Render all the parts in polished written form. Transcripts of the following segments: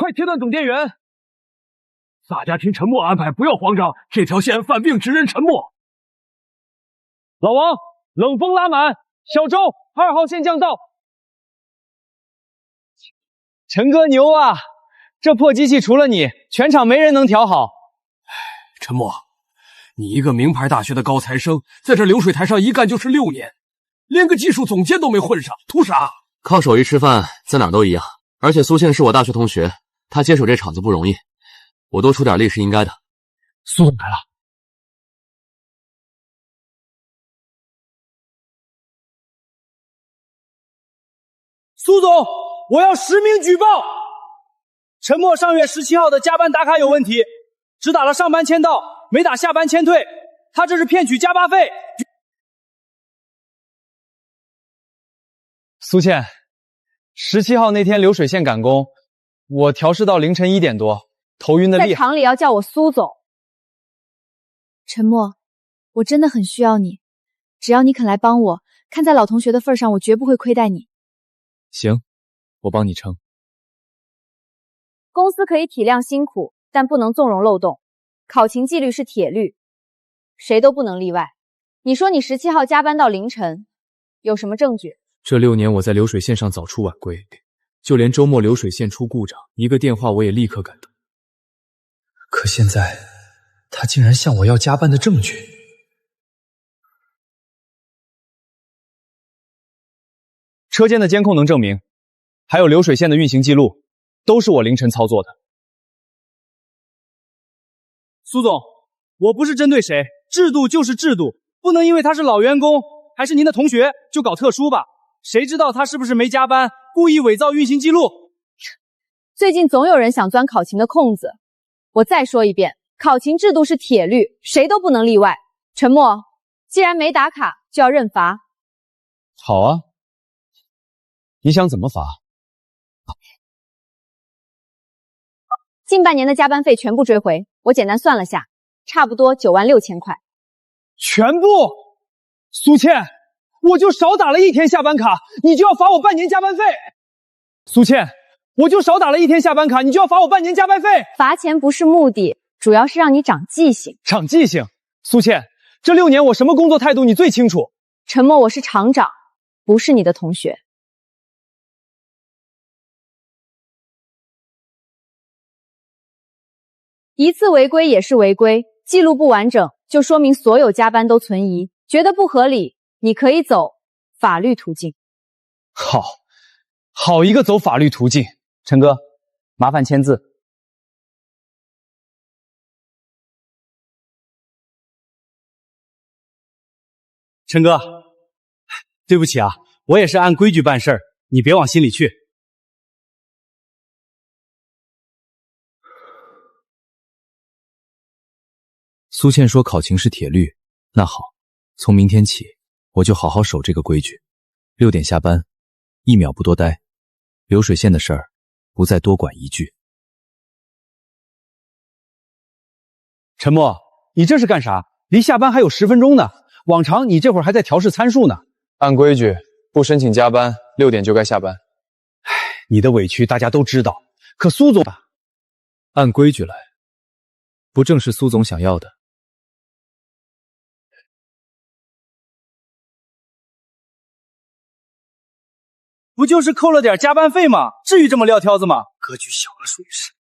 快切断总电源！大家听陈默安排，不要慌张，这条线犯病直认陈默。老王，冷风拉满。小周，2号线降噪。陈哥牛啊！这破机器除了你，全场没人能调好。陈默，你一个名牌大学的高材生，在这流水台上一干就是6年，连个技术总监都没混上，图啥？靠手艺吃饭，在哪儿都一样。而且苏倩是我大学同学，她接手这场子不容易，我多出点力是应该的。苏总来了。苏总，我要实名举报，陈默上月17号的加班打卡有问题，只打了上班签到，没打下班签退，他这是骗取加班费。苏倩，17号那天流水线赶工，我调试到凌晨1点多，头晕的厉害。在厂里要叫我苏总。陈默，我真的很需要你，只要你肯来帮我，看在老同学的份上，我绝不会亏待你。行，我帮你撑。公司可以体谅辛苦，但不能纵容漏洞。考勤纪律是铁律，谁都不能例外。你说你17号加班到凌晨，有什么证据？这6年我在流水线上早出晚归，就连周末流水线出故障，一个电话我也立刻赶到。可现在，他竟然向我要加班的证据。车间的监控能证明，还有流水线的运行记录，都是我凌晨操作的。苏总，我不是针对谁，制度就是制度，不能因为他是老员工，还是您的同学，就搞特殊吧。谁知道他是不是没加班，故意伪造运行记录？最近总有人想钻考勤的空子。我再说一遍，考勤制度是铁律，谁都不能例外。陈默，既然没打卡，就要认罚。好啊，你想怎么罚？近半年的加班费全部追回，我简单算了下，差不多9万6千块。全部？苏倩，我就少打了1天下班卡，你就要罚我半年加班费。苏倩，我就少打了1天下班卡，你就要罚我半年加班费。罚钱不是目的，主要是让你长记性。长记性？苏倩，这6年我什么工作态度你最清楚。陈默，我是厂长，不是你的同学。一次违规也是违规，记录不完整就说明所有加班都存疑，觉得不合理，你可以走法律途径。好一个走法律途径。陈哥，麻烦签字。陈哥，对不起啊，我也是按规矩办事儿，你别往心里去。苏倩说考勤是铁律，那好，从明天起我就好好守这个规矩，6点下班，1秒不多待，流水线的事儿不再多管一句。陈默，你这是干啥？离下班还有10分钟呢，往常你这会儿还在调试参数呢。按规矩，不申请加班，6点就该下班。你的委屈大家都知道，可苏总按规矩来，不正是苏总想要的？不就是扣了点加班费吗？至于这么撂挑子吗？格局小了属于是。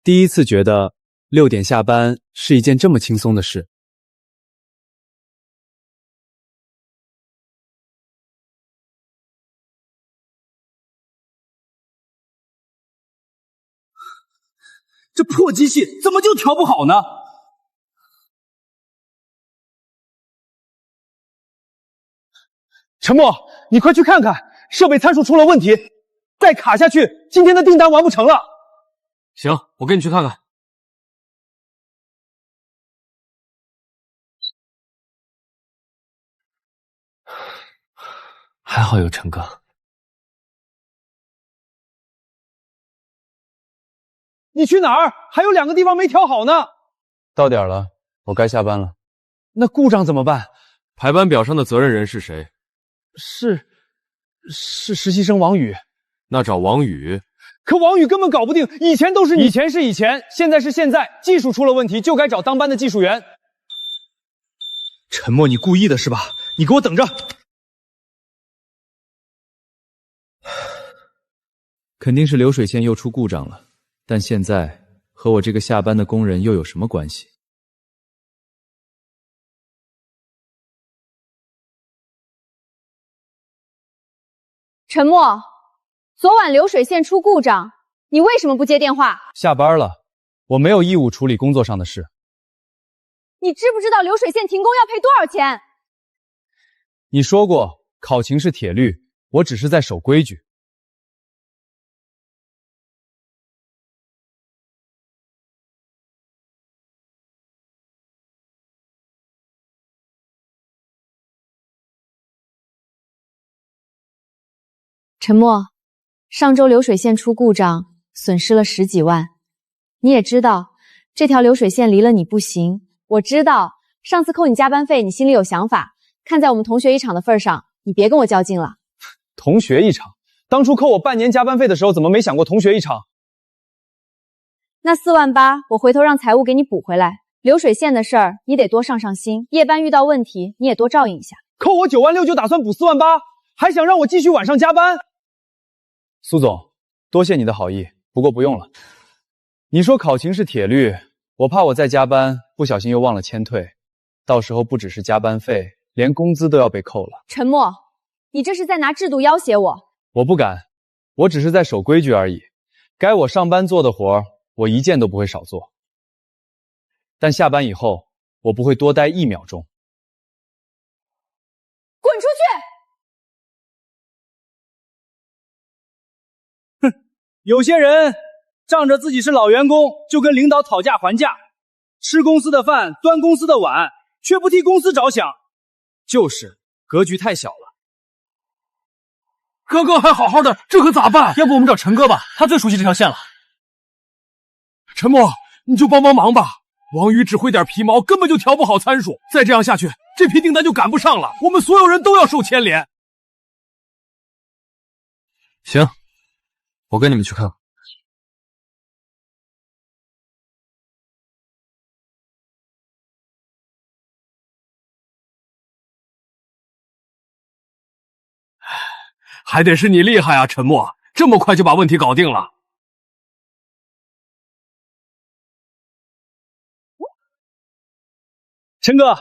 第一次觉得6点下班是一件这么轻松的事。这破机器怎么就调不好呢？陈默，你快去看看，设备参数出了问题，再卡下去，今天的订单完不成了。行，我跟你去看看。还好有陈哥。你去哪儿？还有2个地方没调好呢。到点了，我该下班了。那故障怎么办？排班表上的责任人是谁？是实习生王宇。那找王宇。可王宇根本搞不定，以前都是你，以前是以前，现在是现在，技术出了问题就该找当班的技术员。陈默，你故意的是吧？你给我等着！肯定是流水线又出故障了，但现在和我这个下班的工人又有什么关系？陈默，昨晚流水线出故障，你为什么不接电话？下班了，我没有义务处理工作上的事。你知不知道流水线停工要赔多少钱？你说过考勤是铁律，我只是在守规矩。陈默，上周流水线出故障，损失了10几万。你也知道，这条流水线离了你不行。我知道，上次扣你加班费，你心里有想法。看在我们同学一场的份上，你别跟我较劲了。同学一场？当初扣我半年加班费的时候，怎么没想过同学一场？那4万8，我回头让财务给你补回来。流水线的事儿，你得多上上心。夜班遇到问题，你也多照应一下。扣我9万6就打算补4万8，还想让我继续晚上加班？苏总，多谢你的好意，不过不用了。你说考勤是铁律，我怕我再加班，不小心又忘了签退，到时候不只是加班费，连工资都要被扣了。陈默，你这是在拿制度要挟我。我不敢，我只是在守规矩而已。该我上班做的活，我一件都不会少做。但下班以后，我不会多待1秒钟。滚出去！有些人仗着自己是老员工，就跟领导讨价还价，吃公司的饭，端公司的碗，却不替公司着想，就是格局太小了。哥哥还好好的，这可咋办？要不我们找陈哥吧，他最熟悉这条线了。陈默，你就帮帮忙吧。王宇只会点皮毛，根本就调不好参数。再这样下去，这批订单就赶不上了，我们所有人都要受牵连。行，我跟你们去看看。还得是你厉害啊，陈默，这么快就把问题搞定了。陈哥，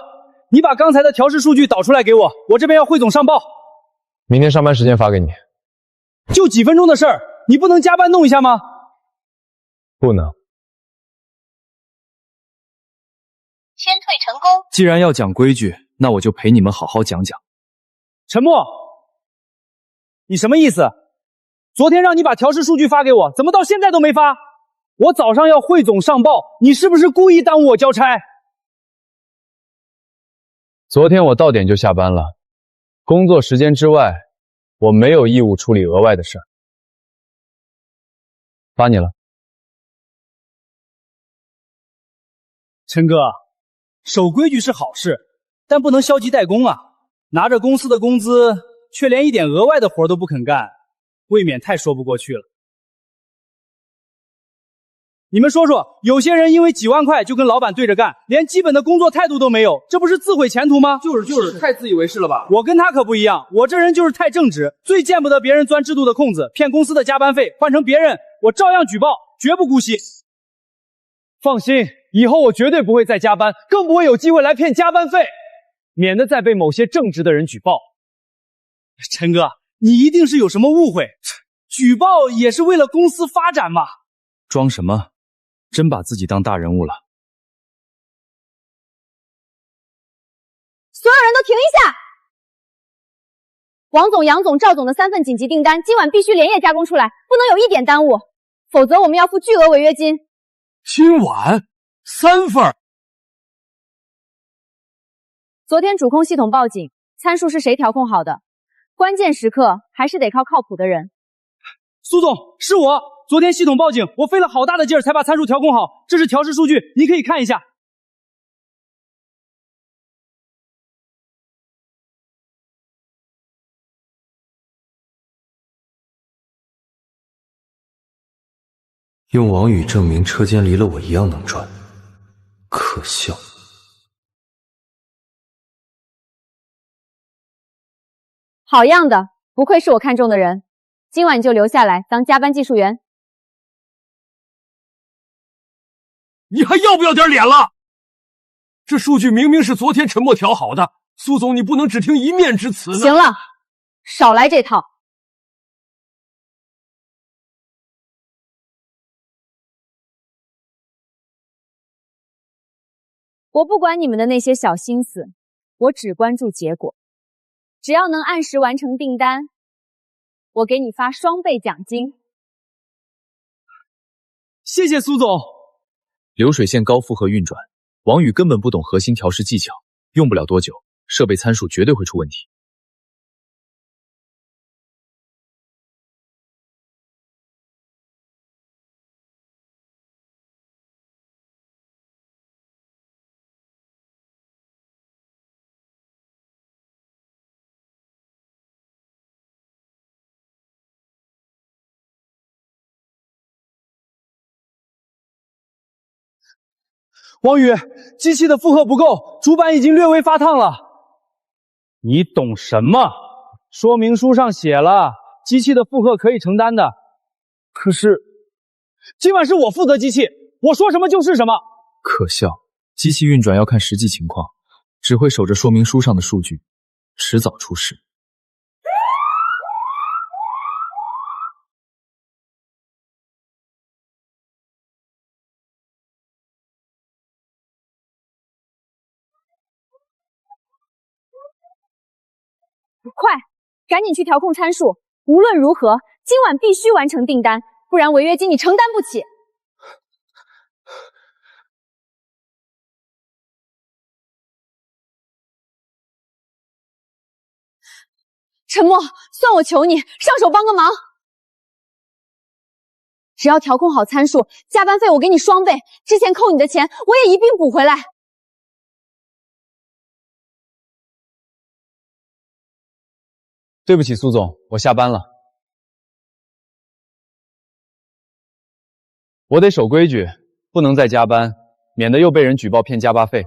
你把刚才的调试数据导出来给我，我这边要汇总上报。明天上班时间发给你。就几分钟的事儿，你不能加班弄一下吗？不能。签退成功。既然要讲规矩，那我就陪你们好好讲讲。陈默，你什么意思？昨天让你把调试数据发给我，怎么到现在都没发？我早上要汇总上报，你是不是故意耽误我交差？昨天我到点就下班了，工作时间之外，我没有义务处理额外的事儿。发你了。陈哥，守规矩是好事，但不能消极怠工啊！拿着公司的工资，却连一点额外的活都不肯干，未免太说不过去了。你们说说，有些人因为几万块就跟老板对着干，连基本的工作态度都没有，这不是自毁前途吗？就是，太自以为是了吧？我跟他可不一样，我这人就是太正直，最见不得别人钻制度的空子，骗公司的加班费，换成别人，我照样举报，绝不姑息。放心，以后我绝对不会再加班，更不会有机会来骗加班费，免得再被某些正直的人举报。陈哥，你一定是有什么误会，举报也是为了公司发展嘛。装什么？真把自己当大人物了。所有人都停一下！王总、杨总、赵总的3份紧急订单，今晚必须连夜加工出来，不能有一点耽误，否则我们要付巨额违约金。今晚3份。昨天主控系统报警，参数是谁调控好的？关键时刻还是得靠靠谱的人。苏总，是我。昨天系统报警，我费了好大的劲儿才把参数调控好，这是调试数据，您可以看一下。用王宇证明车间离了我一样能转，可笑。好样的，不愧是我看中的人。今晚你就留下来当加班技术员。你还要不要点脸了？这数据明明是昨天陈默调好的，苏总你不能只听一面之词呢。行了，少来这套。我不管你们的那些小心思，我只关注结果。只要能按时完成订单，我给你发双倍奖金。谢谢苏总。流水线高负荷运转，王宇根本不懂核心调试技巧，用不了多久，设备参数绝对会出问题。王宇，机器的负荷不够，主板已经略微发烫了。你懂什么？说明书上写了，机器的负荷可以承担的。可是，今晚是我负责机器，我说什么就是什么。可笑，机器运转要看实际情况，只会守着说明书上的数据，迟早出事。快，赶紧去调控参数。无论如何，今晚必须完成订单，不然违约金你承担不起。陈默，算我求你，上手帮个忙。只要调控好参数，加班费我给你双倍，之前扣你的钱我也一并补回来。对不起，苏总，我下班了。我得守规矩，不能再加班，免得又被人举报骗加班费。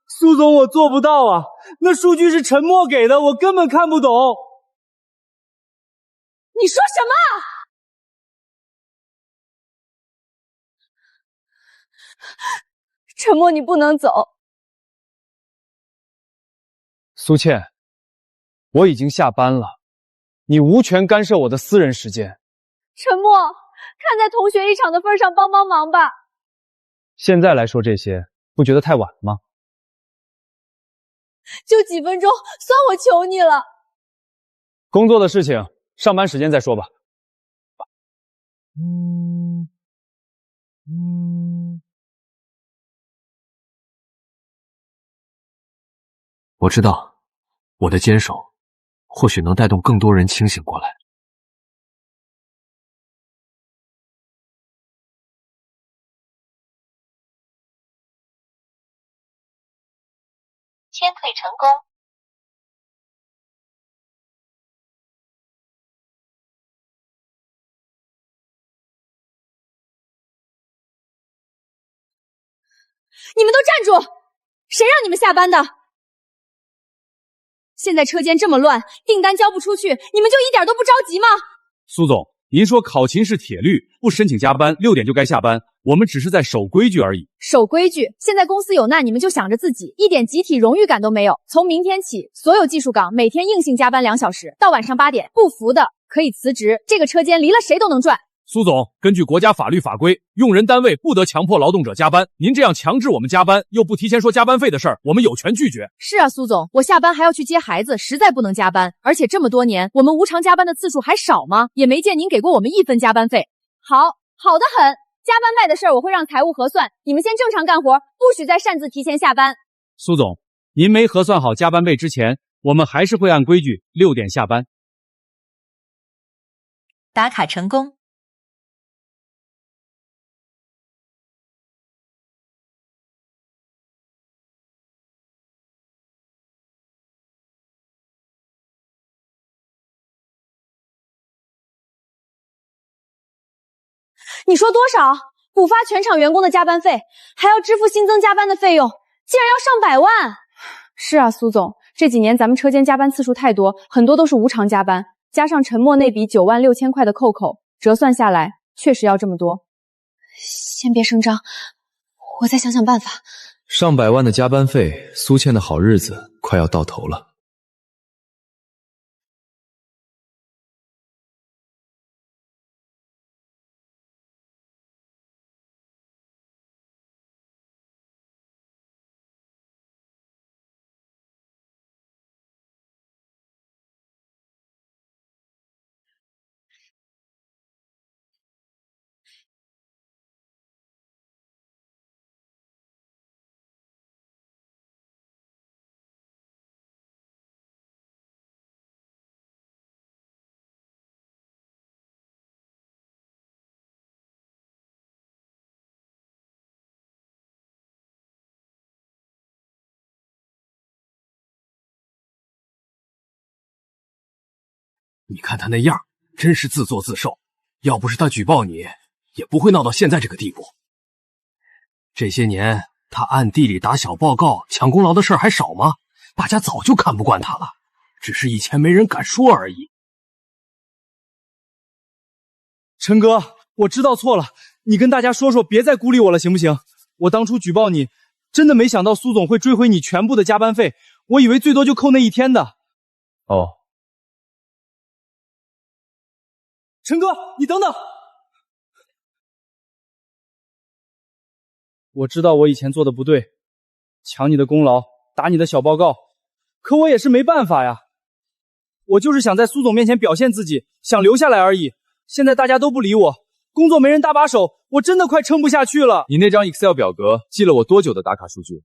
苏总，我做不到啊，那数据是陈默给的，我根本看不懂。你说什么？陈默，你不能走。苏倩，我已经下班了，你无权干涉我的私人时间。陈默，看在同学一场的份上，帮帮忙吧。现在来说这些，不觉得太晚了吗？就几分钟，算我求你了。工作的事情，上班时间再说吧。我知道，我的坚守或许能带动更多人清醒过来。签退成功。你们都站住！谁让你们下班的？现在车间这么乱，订单交不出去，你们就一点都不着急吗？苏总，您说考勤是铁律，不申请加班，6点就该下班，我们只是在守规矩而已。守规矩，现在公司有难，你们就想着自己，一点集体荣誉感都没有。从明天起，所有技术岗每天硬性加班2小时，到晚上8点，不服的可以辞职。这个车间离了谁都能转。苏总，根据国家法律法规，用人单位不得强迫劳动者加班。您这样强制我们加班，又不提前说加班费的事儿，我们有权拒绝。是啊，苏总，我下班还要去接孩子，实在不能加班。而且这么多年，我们无偿加班的次数还少吗？也没见您给过我们1分加班费。好的很，加班费的事儿我会让财务核算，你们先正常干活，不许再擅自提前下班。苏总，您没核算好加班费之前，我们还是会按规矩6点下班。打卡成功。你说多少？补发全场员工的加班费，还要支付新增加班的费用，竟然要上百万！是啊，苏总，这几年咱们车间加班次数太多，很多都是无偿加班，加上陈默那笔96000块的扣扣，折算下来确实要这么多。先别声张，我再想想办法。上百万的加班费，苏倩的好日子快要到头了。你看他那样，真是自作自受。要不是他举报你，也不会闹到现在这个地步。这些年，他暗地里打小报告、抢功劳的事儿还少吗？大家早就看不惯他了，只是以前没人敢说而已。陈哥，我知道错了，你跟大家说说，别再孤立我了，行不行？我当初举报你，真的没想到苏总会追回你全部的加班费，我以为最多就扣那1天的。哦。陈哥，你等等！我知道我以前做的不对，抢你的功劳，打你的小报告，可我也是没办法呀。我就是想在苏总面前表现自己，想留下来而已。现在大家都不理我，工作没人搭把手，我真的快撑不下去了。你那张 Excel 表格记了我多久的打卡数据？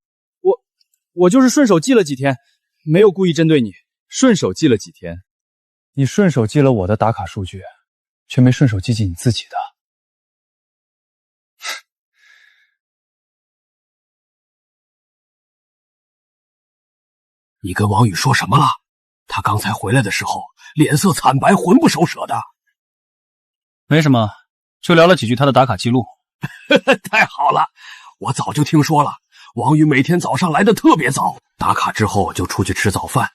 我就是顺手记了几天，没有故意针对你。顺手记了几天？你顺手记了我的打卡数据，却没顺手记记你自己的。你跟王宇说什么了？他刚才回来的时候脸色惨白，魂不守舍的。没什么，就聊了几句他的打卡记录。太好了，我早就听说了，王宇每天早上来的特别早，打卡之后就出去吃早饭，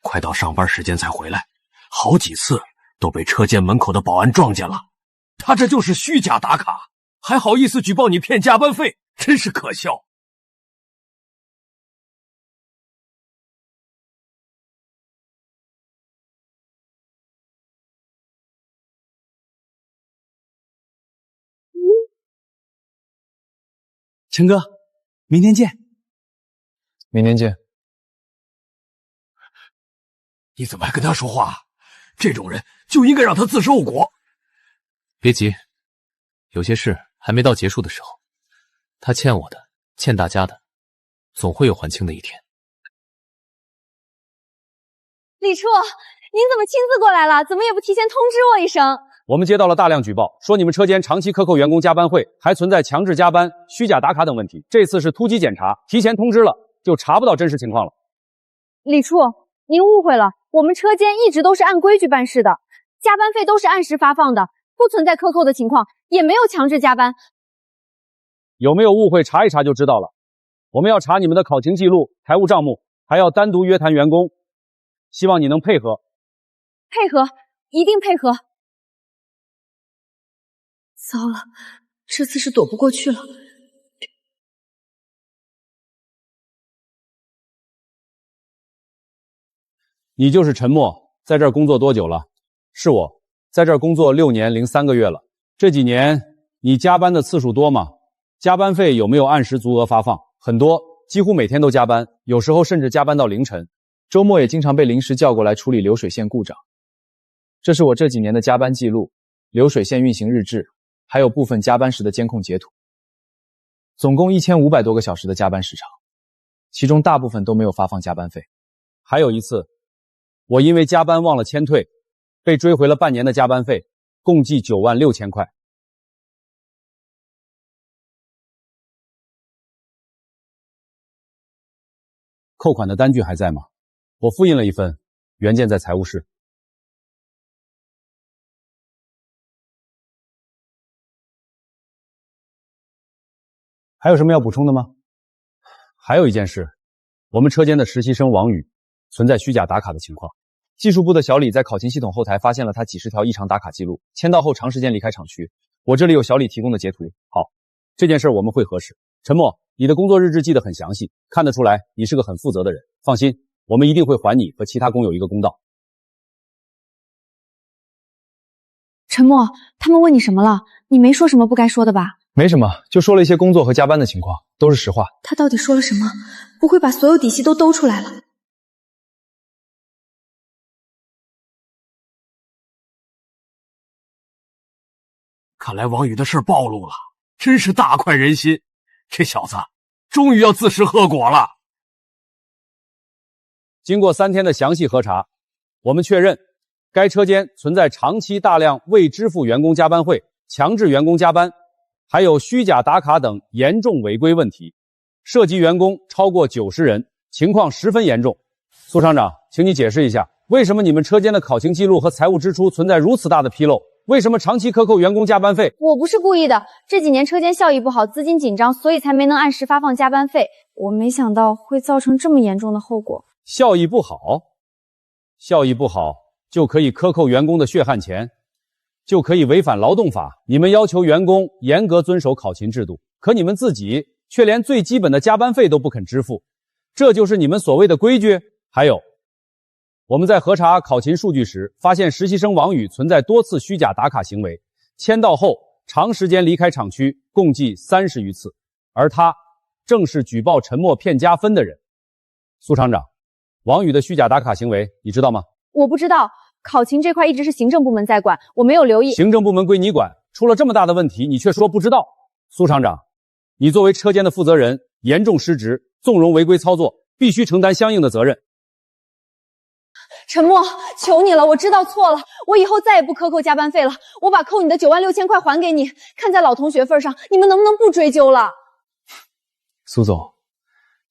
快到上班时间才回来，好几次都被车间门口的保安撞见了。他这就是虚假打卡，还好意思举报你骗加班费，真是可笑。陈哥，明天见。明天见。你怎么还跟他说话？这种人就应该让他自食恶果。别急，有些事还没到结束的时候。他欠我的，欠大家的，总会有还清的一天。李处，您怎么亲自过来了？怎么也不提前通知我一声？我们接到了大量举报，说你们车间长期克扣员工加班费，还存在强制加班、虚假打卡等问题。这次是突击检查，提前通知了，就查不到真实情况了。李处，您误会了，我们车间一直都是按规矩办事的，加班费都是按时发放的，不存在克扣的情况，也没有强制加班。有没有误会，查一查就知道了。我们要查你们的考勤记录、财务账目，还要单独约谈员工，希望你能配合。配合，一定配合。糟了，这次是躲不过去了。你就是陈默，在这儿工作多久了？是我，在这儿工作6年零3个月了。这几年你加班的次数多吗？加班费有没有按时足额发放？很多，几乎每天都加班，有时候甚至加班到凌晨。周末也经常被临时叫过来处理流水线故障。这是我这几年的加班记录、流水线运行日志，还有部分加班时的监控截图。总共1500多个小时的加班时长，其中大部分都没有发放加班费。还有一次，我因为加班忘了签退，被追回了半年的加班费，共计96000块。扣款的单据还在吗？我复印了一份，原件在财务室。还有什么要补充的吗？还有一件事，我们车间的实习生王宇存在虚假打卡的情况。技术部的小李在考勤系统后台发现了他几十条异常打卡记录，签到后长时间离开厂区。我这里有小李提供的截图。好，这件事我们会核实。陈默，你的工作日志记得很详细，看得出来你是个很负责的人。放心，我们一定会还你和其他工友一个公道。陈默，他们问你什么了？你没说什么不该说的吧？没什么，就说了一些工作和加班的情况，都是实话。他到底说了什么？不会把所有底细都兜出来了？看来王宇的事暴露了，真是大快人心。这小子终于要自食恶果了。经过3天的详细核查，我们确认该车间存在长期大量未支付员工加班费、强制员工加班，还有虚假打卡等严重违规问题，涉及员工超过90人，情况十分严重。苏厂长，请你解释一下，为什么你们车间的考勤记录和财务支出存在如此大的纰漏？为什么长期克扣员工加班费？我不是故意的，这几年车间效益不好，资金紧张，所以才没能按时发放加班费。我没想到会造成这么严重的后果。效益不好就可以克扣员工的血汗钱，就可以违反劳动法。你们要求员工严格遵守考勤制度，可你们自己却连最基本的加班费都不肯支付，这就是你们所谓的规矩？还有，我们在核查考勤数据时，发现实习生王宇存在多次虚假打卡行为，签到后长时间离开厂区，共计30余次，而他正是举报陈默骗加分的人。苏厂长，王宇的虚假打卡行为你知道吗？我不知道，考勤这块一直是行政部门在管，我没有留意。行政部门归你管，出了这么大的问题，你却说不知道。苏厂长，你作为车间的负责人，严重失职，纵容违规操作，必须承担相应的责任。陈默，求你了，我知道错了，我以后再也不克扣加班费了，我把扣你的96000块还给你。看在老同学份上，你们能不能不追究了？苏总，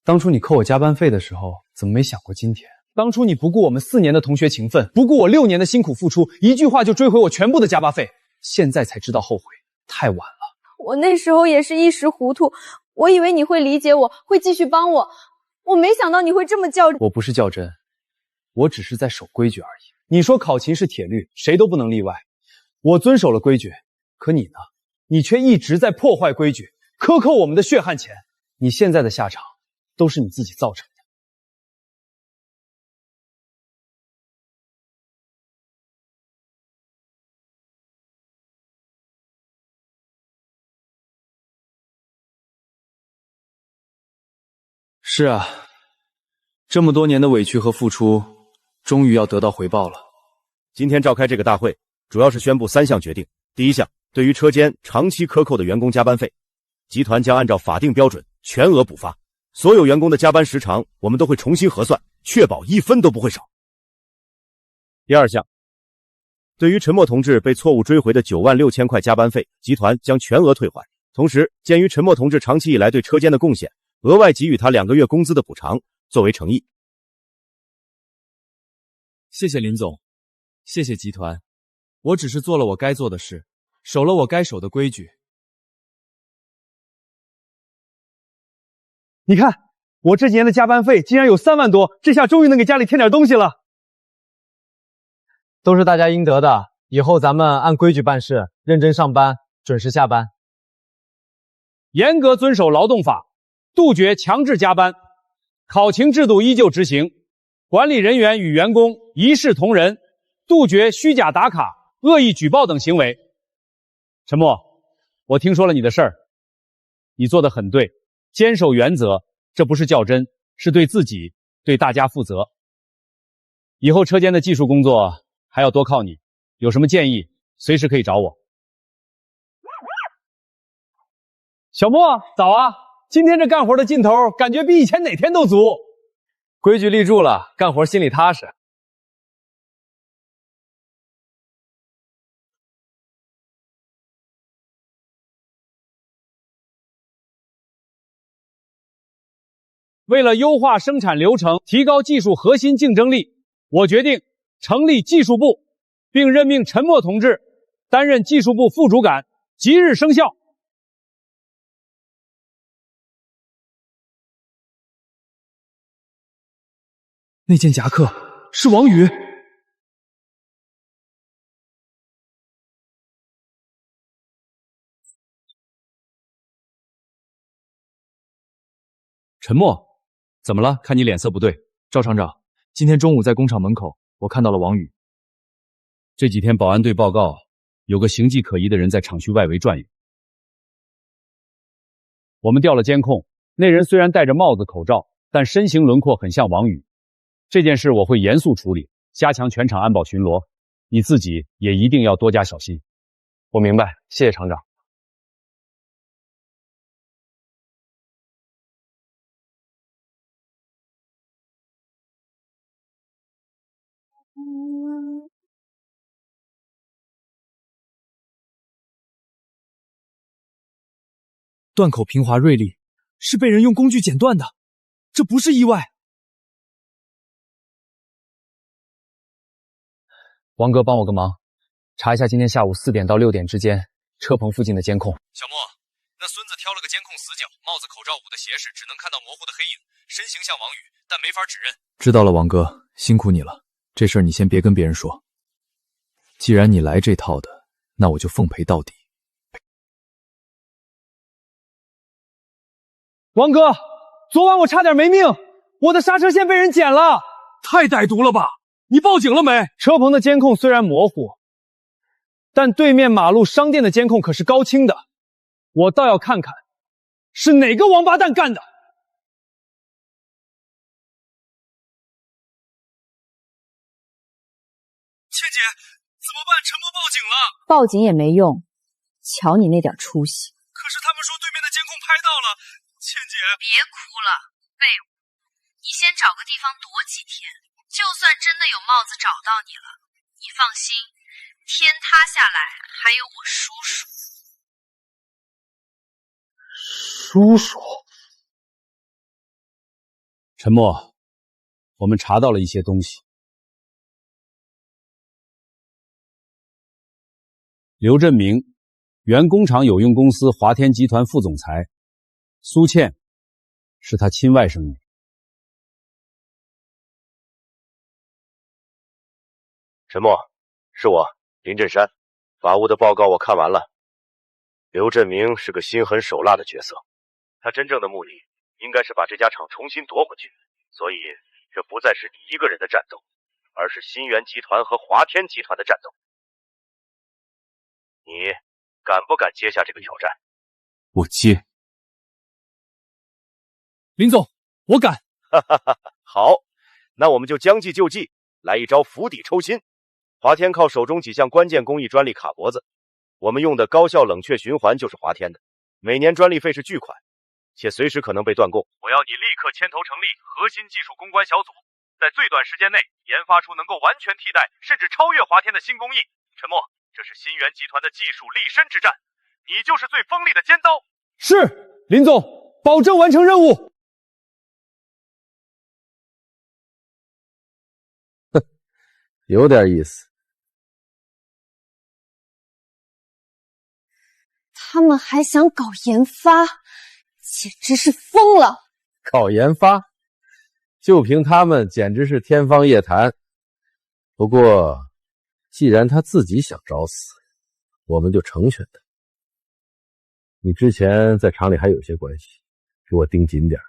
当初你扣我加班费的时候，怎么没想过今天？当初你不顾我们4年的同学情分，不顾我6年的辛苦付出，一句话就追回我全部的加班费，现在才知道后悔，太晚了。我那时候也是一时糊涂，我以为你会理解我，会继续帮我，我没想到你会这么较真。我不是较真，我只是在守规矩而已。你说考勤是铁律，谁都不能例外。我遵守了规矩，可你呢？你却一直在破坏规矩，克扣我们的血汗钱。你现在的下场，都是你自己造成的。是啊，这么多年的委屈和付出，终于要得到回报了。今天召开这个大会，主要是宣布3项决定。第一项，对于车间长期克扣的员工加班费，集团将按照法定标准全额补发。所有员工的加班时长，我们都会重新核算，确保1分都不会少。第二项，对于陈默同志被错误追回的96000块加班费，集团将全额退还。同时，鉴于陈默同志长期以来对车间的贡献，额外给予他2个月工资的补偿，作为诚意。谢谢林总，谢谢集团，我只是做了我该做的事，守了我该守的规矩。你看，我这几年的加班费竟然有3万多，这下终于能给家里添点东西了。都是大家应得的，以后咱们按规矩办事，认真上班，准时下班。严格遵守劳动法，杜绝强制加班，考勤制度依旧执行，管理人员与员工一视同仁，杜绝虚假打卡、恶意举报等行为。陈默，我听说了你的事儿，你做得很对，坚守原则，这不是较真，是对自己、对大家负责。以后车间的技术工作还要多靠你，有什么建议，随时可以找我。小莫，早啊！今天这干活的劲头，感觉比以前哪天都足。规矩立住了，干活心里踏实。为了优化生产流程，提高技术核心竞争力，我决定成立技术部，并任命陈默同志担任技术部副主管，即日生效。那件夹克是王宇。陈默，怎么了？看你脸色不对。赵厂长，今天中午在工厂门口，我看到了王宇。这几天保安队报告，有个形迹可疑的人在厂区外围转悠。我们调了监控，那人虽然戴着帽子、口罩，但身形轮廓很像王宇。这件事我会严肃处理，加强全场安保巡逻，你自己也一定要多加小心。我明白，谢谢厂长。断口平滑锐利，是被人用工具剪断的，这不是意外。王哥，帮我个忙，查一下今天下午4点到6点之间车棚附近的监控。小莫，那孙子挑了个监控死角，帽子口罩捂的斜视，只能看到模糊的黑影，身形像王宇，但没法指认。知道了，王哥，辛苦你了。这事儿你先别跟别人说。既然你来这套的，那我就奉陪到底。王哥，昨晚我差点没命，我的刹车线被人剪了，太歹毒了吧！你报警了没？车棚的监控虽然模糊，但对面马路商店的监控可是高清的，我倒要看看是哪个王八蛋干的。倩姐，怎么办？陈默报警了。报警也没用，瞧你那点出息。可是他们说对面的监控拍到了。倩姐，别哭了，废物！你先找个地方躲几天，就算真的有帽子找到你了，你放心，天塌下来还有我叔叔。叔叔，陈默，我们查到了一些东西。刘振明，原工厂有用公司华天集团副总裁。苏倩是他亲外甥女。陈默，是我林振山，法务的报告我看完了。刘振明是个心狠手辣的角色，他真正的目的应该是把这家厂重新夺回去，所以这不再是你一个人的战斗，而是新源集团和华天集团的战斗。你敢不敢接下这个挑战？我接。林总，我敢。好，那我们就将计就计，来一招釜底抽薪。华天靠手中几项关键工艺专利卡脖子，我们用的高效冷却循环就是华天的，每年专利费是巨款，且随时可能被断供。我要你立刻牵头成立核心技术攻关小组，在最短时间内研发出能够完全替代甚至超越华天的新工艺。陈默，这是新源集团的技术立身之战，你就是最锋利的尖刀。是，林总，保证完成任务。有点意思。他们还想搞研发，简直是疯了！搞研发，就凭他们简直是天方夜谭。不过，既然他自己想找死，我们就成全他。你之前在厂里还有些关系，给我盯紧点。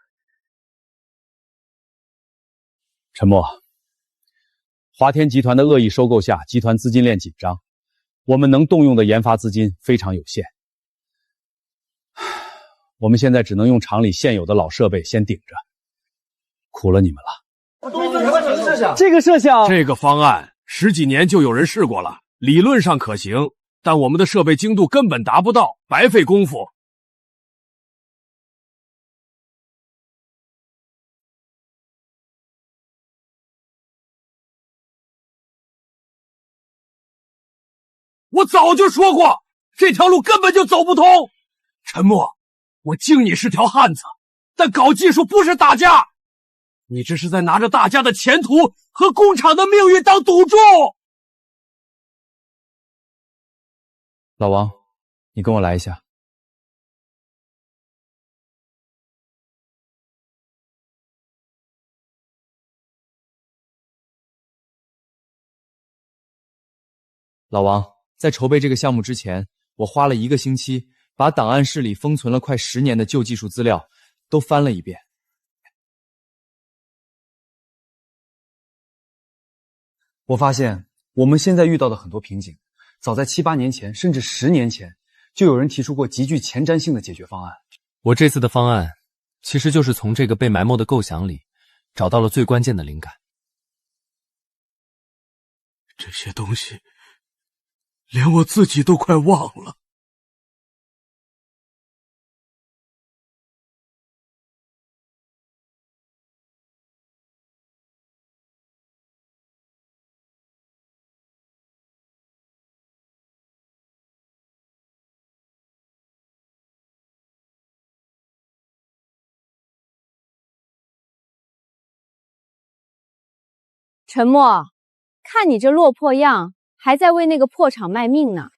陈默，华天集团的恶意收购下，集团资金链紧张，我们能动用的研发资金非常有限。我们现在只能用厂里现有的老设备先顶着，苦了你们了。这个设想，这个方案10几年就有人试过了，理论上可行，但我们的设备精度根本达不到，白费功夫。我早就说过，这条路根本就走不通。陈默，我敬你是条汉子，但搞技术不是打架，你这是在拿着大家的前途和工厂的命运当赌注。老王，你跟我来一下。老王，在筹备这个项目之前，我花了1个星期，把档案室里封存了快10年的旧技术资料都翻了一遍。我发现我们现在遇到的很多瓶颈，早在7、8年前，甚至10年前，就有人提出过极具前瞻性的解决方案。我这次的方案，其实就是从这个被埋没的构想里，找到了最关键的灵感。这些东西，连我自己都快忘了。陈默，看你这落魄样，还在为那个破厂卖命呢。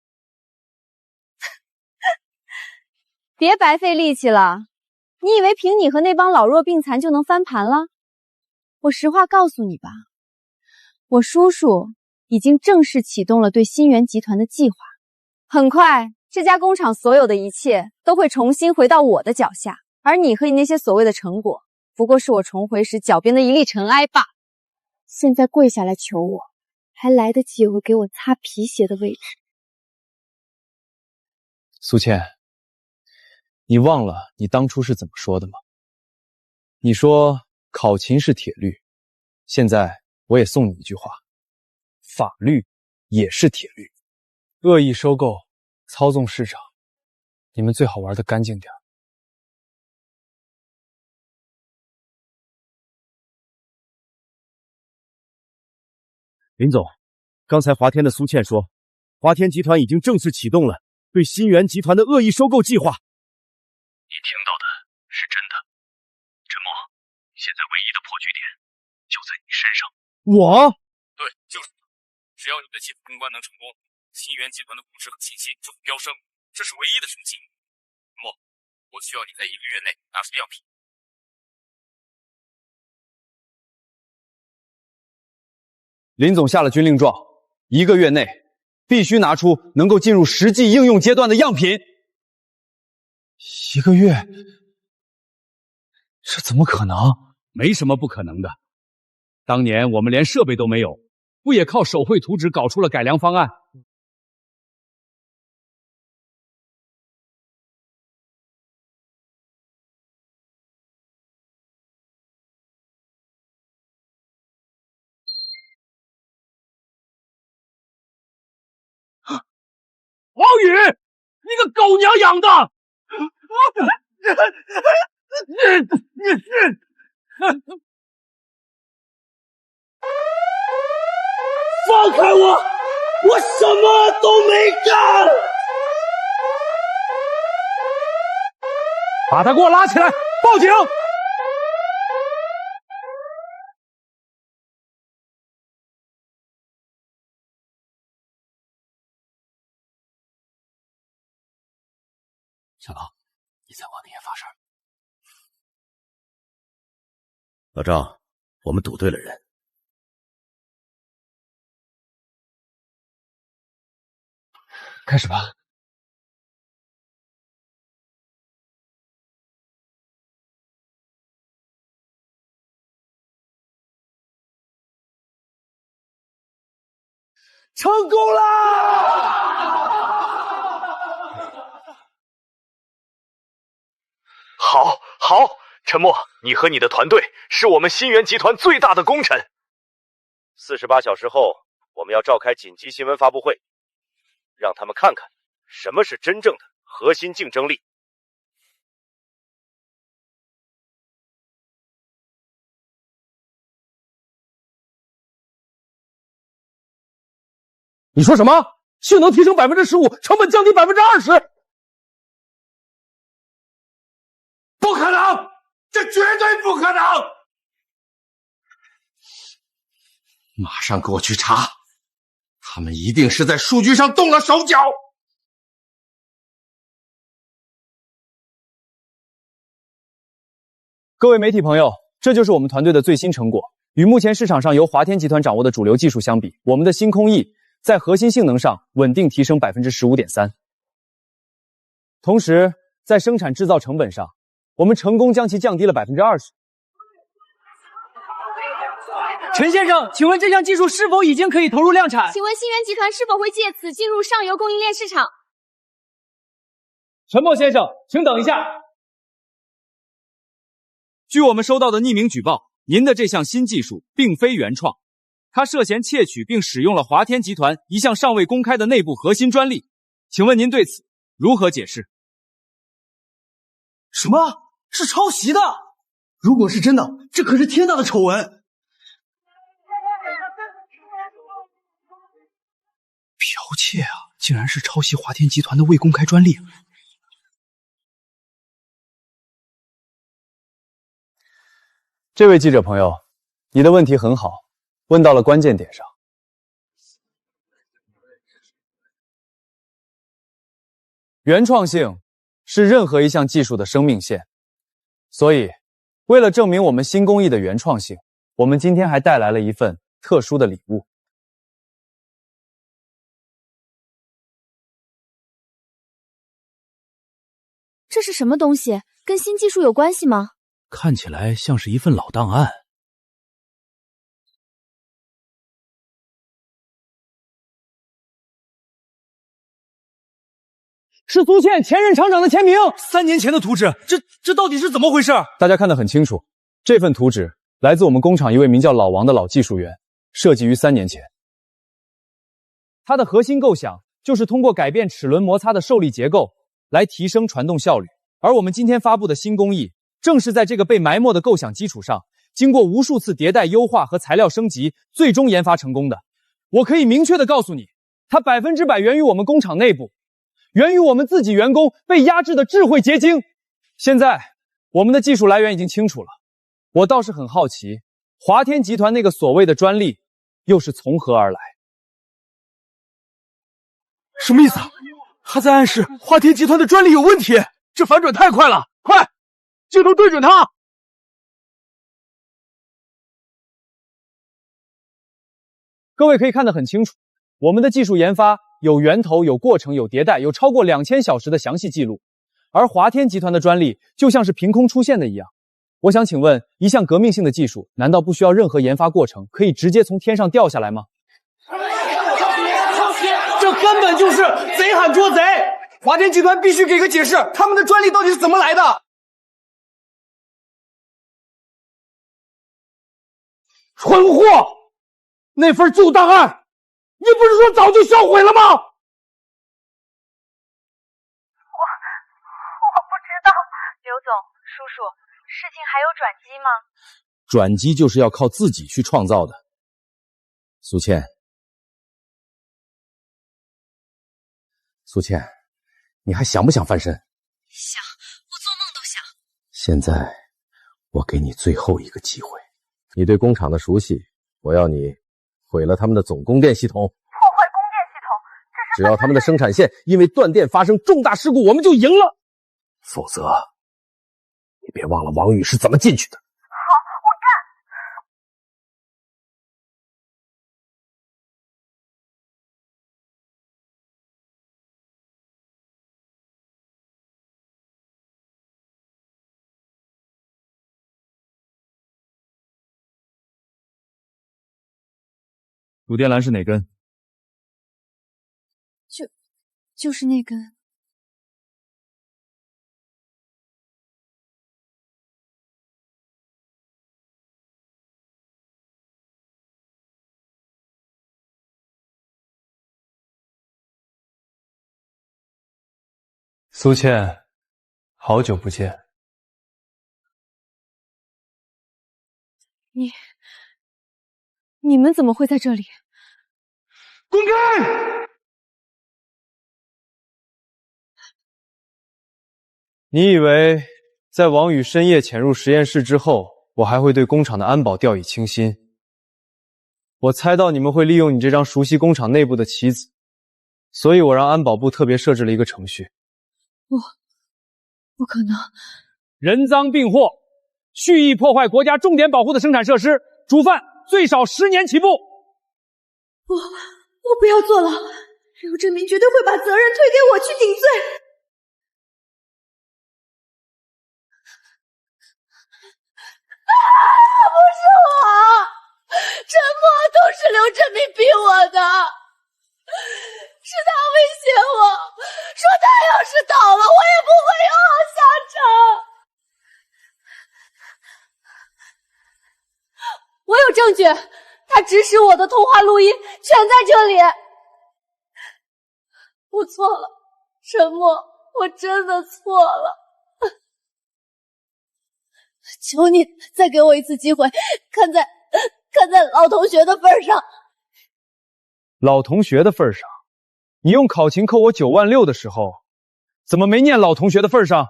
别白费力气了，你以为凭你和那帮老弱病残就能翻盘了？我实话告诉你吧，我叔叔已经正式启动了对新源集团的计划，很快这家工厂所有的一切都会重新回到我的脚下，而你和你那些所谓的成果，不过是我重回时脚边的一粒尘埃罢了。现在跪下来求我，还来得及有个给我擦皮鞋的位置。苏倩，你忘了你当初是怎么说的吗？你说考勤是铁律，现在我也送你一句话，法律也是铁律。恶意收购、操纵市场，你们最好玩得干净点。林总，刚才华天的苏倩说，华天集团已经正式启动了对新源集团的恶意收购计划。你听到的是真的，陈默，现在唯一的破局点就在你身上。我？对，就是你。只要你的欺负公关能成功，新源集团的股市和信息就会飙升，这是唯一的生机。陈默，我需要你在1个月内拿出样品。林总下了军令状，1个月内必须拿出能够进入实际应用阶段的样品。1个月？这怎么可能？没什么不可能的。当年我们连设备都没有，不也靠手绘图纸搞出了改良方案？王宇，你个狗娘养的！放开我！我什么都没干！把他给我拉起来，报警！小高，你在往那边发事儿。老赵，我们赌对了人。开始吧。成功啦！好，陈默，你和你的团队是我们新源集团最大的功臣。48小时后，我们要召开紧急新闻发布会，让他们看看什么是真正的核心竞争力。你说什么？性能提升15%，成本降低20%？不可能！这绝对不可能！马上给我去查，他们一定是在数据上动了手脚。各位媒体朋友，这就是我们团队的最新成果。与目前市场上由华天集团掌握的主流技术相比，我们的星空翼在核心性能上稳定提升 15.3%。同时，在生产制造成本上，我们成功将其降低了 20%。陈先生，请问这项技术是否已经可以投入量产？请问新源集团是否会借此进入上游供应链市场？陈默先生，请等一下。据我们收到的匿名举报，您的这项新技术并非原创，它涉嫌窃取并使用了华天集团一项尚未公开的内部核心专利，请问您对此如何解释？什么？是抄袭的？如果是真的，这可是天大的丑闻！剽窃啊！竟然是抄袭华天集团的未公开专利。这位记者朋友，你的问题很好，问到了关键点上。原创性是任何一项技术的生命线，所以为了证明我们新工艺的原创性，我们今天还带来了一份特殊的礼物。这是什么东西？跟新技术有关系吗？看起来像是一份老档案。是苏倩前任厂长的签名，3年前的图纸，这到底是怎么回事？大家看得很清楚，这份图纸来自我们工厂一位名叫老王的老技术员，设计于3年前。它的核心构想就是通过改变齿轮摩擦的受力结构来提升传动效率，而我们今天发布的新工艺正是在这个被埋没的构想基础上，经过无数次迭代优化和材料升级，最终研发成功的。我可以明确地告诉你，它100%源于我们工厂内部，源于我们自己员工被压制的智慧结晶。现在我们的技术来源已经清楚了，我倒是很好奇，华天集团那个所谓的专利又是从何而来？什么意思啊？他在暗示华天集团的专利有问题，这反转太快了！快，镜头对准他！各位可以看得很清楚，我们的技术研发有源头、有过程、有迭代，有超过2000小时的详细记录。而华天集团的专利就像是凭空出现的一样。我想请问，一项革命性的技术，难道不需要任何研发过程，可以直接从天上掉下来吗？这根本就是贼喊捉贼！华天集团必须给个解释，他们的专利到底是怎么来的？蠢货！那份旧档案，你不是说早就销毁了吗？我不知道，刘总，叔叔，事情还有转机吗？转机就是要靠自己去创造的。苏倩，苏倩，你还想不想翻身？想，我做梦都想。现在，我给你最后一个机会。你对工厂的熟悉，我要你毁了他们的总供电系统。破坏供电系统，这是只要他们的生产线因为断电发生重大事故，我们就赢了。否则，你别忘了王宇是怎么进去的。好，我干。主电缆是哪根？就是那根。苏倩，好久不见。你们怎么会在这里？滚开！你以为在王宇深夜潜入实验室之后，我还会对工厂的安保掉以轻心？我猜到你们会利用你这张熟悉工厂内部的棋子，所以我让安保部特别设置了一个程序。不可能！人赃并获，蓄意破坏国家重点保护的生产设施，主犯最少10年起步。我不要坐牢，刘振明绝对会把责任推给我去顶罪。不是我，沉默都是刘振明逼我的，是他威胁我，说他要是倒了，我也不会有好下场。我有证据，他指使我的通话录音全在这里。我错了，沉默，我真的错了。求你再给我一次机会，看在老同学的份上。老同学的份上，你用考勤扣我9万6的时候，怎么没念老同学的份上？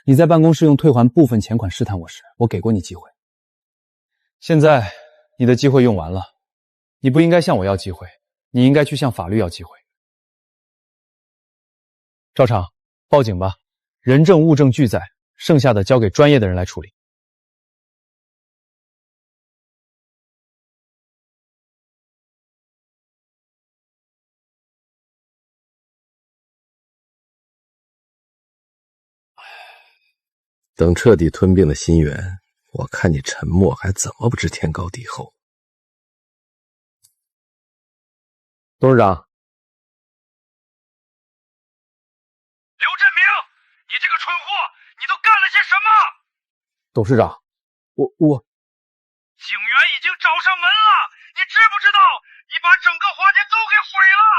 你在办公室用退还部分钱款试探我时，我给过你机会。现在你的机会用完了，你不应该向我要机会，你应该去向法律要机会。赵厂，报警吧，人证物证俱在，剩下的交给专业的人来处理。等彻底吞并了新源，我看你沉默还怎么不知天高地厚。董事长，刘振明，你这个蠢货，你都干了些什么？董事长，我景源已经找上门了，你知不知道？你把整个华天都给毁了。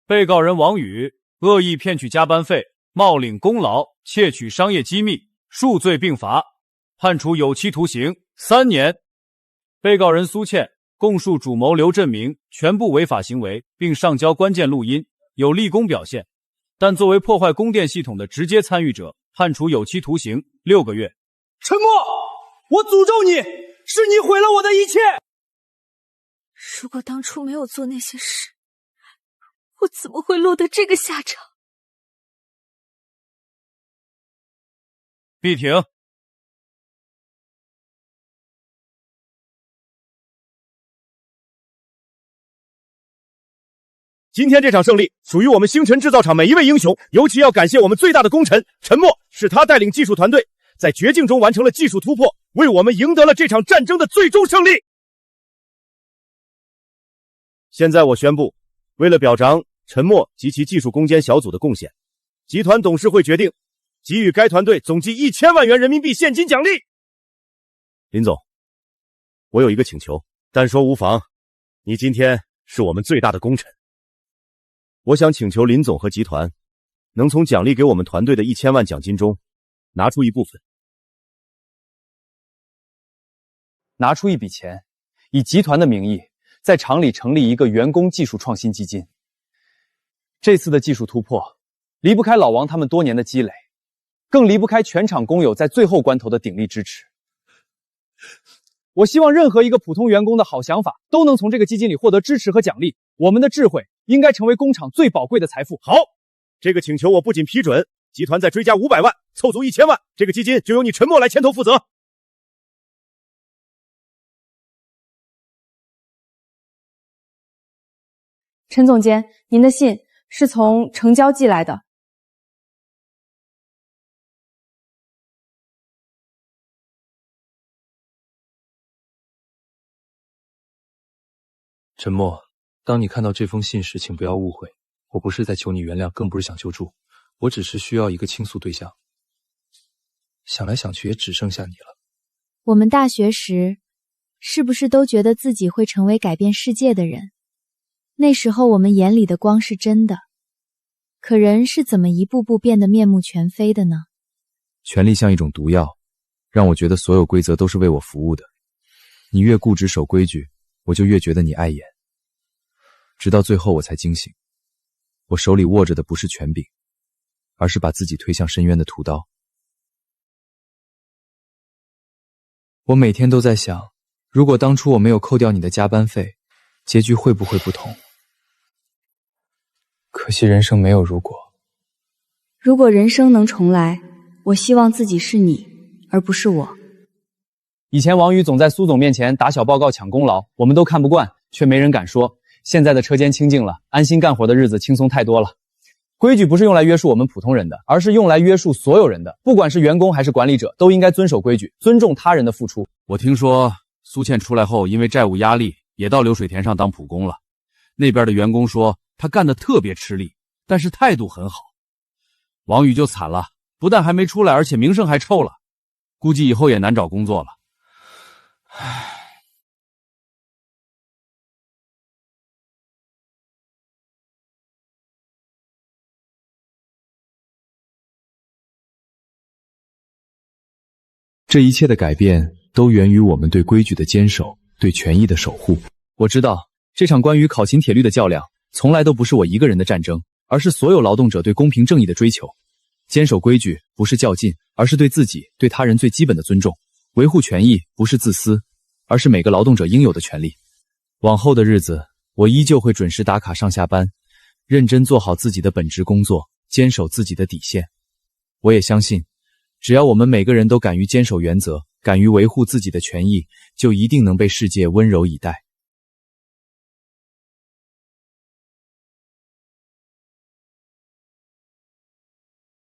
被告人王宇恶意骗取加班费、冒领功劳、窃取商业机密，数罪并罚，判处有期徒刑3年。被告人苏倩供述主谋刘振明全部违法行为，并上交关键录音，有立功表现，但作为破坏供电系统的直接参与者，判处有期徒刑6个月。沉默！我诅咒你，是你毁了我的一切！如果当初没有做那些事，我怎么会落得这个下场？闭庭。今天这场胜利属于我们星辰制造厂每一位英雄，尤其要感谢我们最大的功臣陈默，是他带领技术团队在绝境中完成了技术突破，为我们赢得了这场战争的最终胜利。现在我宣布，为了表彰陈默及其技术攻坚小组的贡献，集团董事会决定给予该团队总计1000万元人民币现金奖励。林总，我有一个请求，但说无妨，你今天是我们最大的功臣，我想请求林总和集团能从奖励给我们团队的1000万奖金中拿出一部分，拿出一笔钱，以集团的名义在厂里成立一个员工技术创新基金。这次的技术突破离不开老王他们多年的积累，更离不开全厂工友在最后关头的鼎力支持。我希望任何一个普通员工的好想法都能从这个基金里获得支持和奖励，我们的智慧应该成为工厂最宝贵的财富。好，这个请求我不仅批准，集团再追加500万，凑足1000万，这个基金就由你陈默来牵头负责。陈总监，您的信是从城郊寄来的。陈默，当你看到这封信时，请不要误会，我不是在求你原谅，更不是想求助，我只是需要一个倾诉对象。想来想去，也只剩下你了。我们大学时，是不是都觉得自己会成为改变世界的人？那时候我们眼里的光是真的，可人是怎么一步步变得面目全非的呢？权力像一种毒药，让我觉得所有规则都是为我服务的。你越固执守规矩，我就越觉得你碍眼。直到最后我才惊醒，我手里握着的不是权柄，而是把自己推向深渊的屠刀。我每天都在想，如果当初我没有扣掉你的加班费，结局会不会不同？可惜人生没有如果。如果人生能重来，我希望自己是你，而不是我。以前王宇总在苏总面前打小报告抢功劳，我们都看不惯，却没人敢说。现在的车间清静了，安心干活的日子轻松太多了。规矩不是用来约束我们普通人的，而是用来约束所有人的，不管是员工还是管理者，都应该遵守规矩，尊重他人的付出。我听说苏倩出来后，因为债务压力，也到流水田上当普工了。那边的员工说他干得特别吃力，但是态度很好。王宇就惨了，不但还没出来，而且名声还臭了，估计以后也难找工作了。唉。这一切的改变都源于我们对规矩的坚守，对权益的守护。我知道这场关于考勤铁律的较量，从来都不是我一个人的战争，而是所有劳动者对公平正义的追求。坚守规矩不是较劲，而是对自己、对他人最基本的尊重。维护权益不是自私，而是每个劳动者应有的权利。往后的日子，我依旧会准时打卡上下班，认真做好自己的本职工作，坚守自己的底线。我也相信，只要我们每个人都敢于坚守原则，敢于维护自己的权益，就一定能被世界温柔以待。